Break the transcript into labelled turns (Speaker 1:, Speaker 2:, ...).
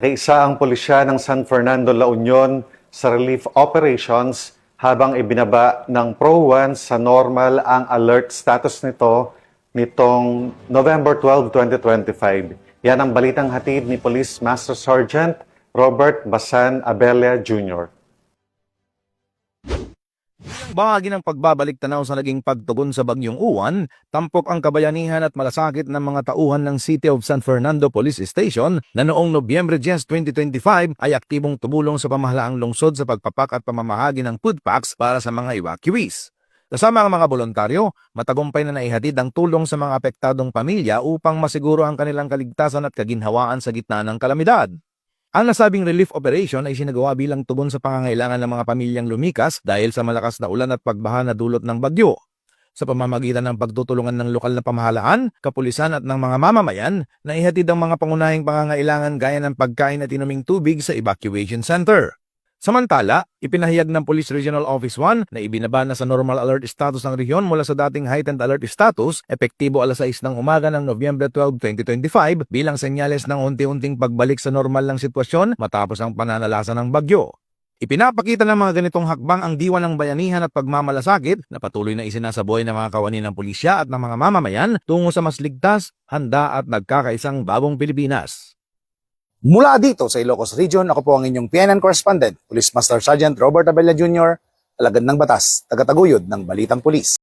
Speaker 1: Isa ang pulisya ng San Fernando, La Union sa relief operations habang ibinaba ng Pro 1 sa normal ang alert status nito nitong November 12, 2025. Yan ang balitang hatid ni Police Master Sergeant Robert Basan Abella Jr.
Speaker 2: Bahagi ng pagbabalik tanaw sa naging pagtugon sa Bagyong Uwan, tampok ang kabayanihan at malasakit ng mga tauhan ng City of San Fernando Police Station na noong Nobyembre 10, 2025 ay aktibong tumulong sa pamahalaang lungsod sa pagpapak at pamamahagi ng food packs para sa mga evacuees. Kasama ang mga voluntaryo, matagumpay na naihatid ang tulong sa mga apektadong pamilya upang masiguro ang kanilang kaligtasan at kaginhawaan sa gitna ng kalamidad. Ang nasabing relief operation ay sinagawa bilang tugon sa pangangailangan ng mga pamilyang lumikas dahil sa malakas na ulan at pagbaha na dulot ng bagyo. Sa pamamagitan ng pagtutulungan ng lokal na pamahalaan, kapulisan at ng mga mamamayan, naihatid ang mga pangunahing pangangailangan gaya ng pagkain at inuming tubig sa evacuation center. Samantala, ipinahayag ng Police Regional Office 1 na ibinaba na sa normal alert status ng rehiyon mula sa dating heightened alert status epektibo alas 6 ng umaga ng Nobyembre 12, 2025 bilang senyales ng unti-unting pagbalik sa normal ng sitwasyon matapos ang pananalasa ng bagyo. Ipinapakita ng mga ganitong hakbang ang diwa ng bayanihan at pagmamalasakit na patuloy na isinasabuhay ng mga kawani ng pulisya at ng mga mamamayan tungo sa mas ligtas, handa at nagkakaisang bagong Pilipinas.
Speaker 3: Mula dito sa Ilocos Region, ako po ang inyong PNN correspondent, Police Master Sergeant Robert Abella Jr., alagad ng batas, tagataguyod ng Balitang Pulis.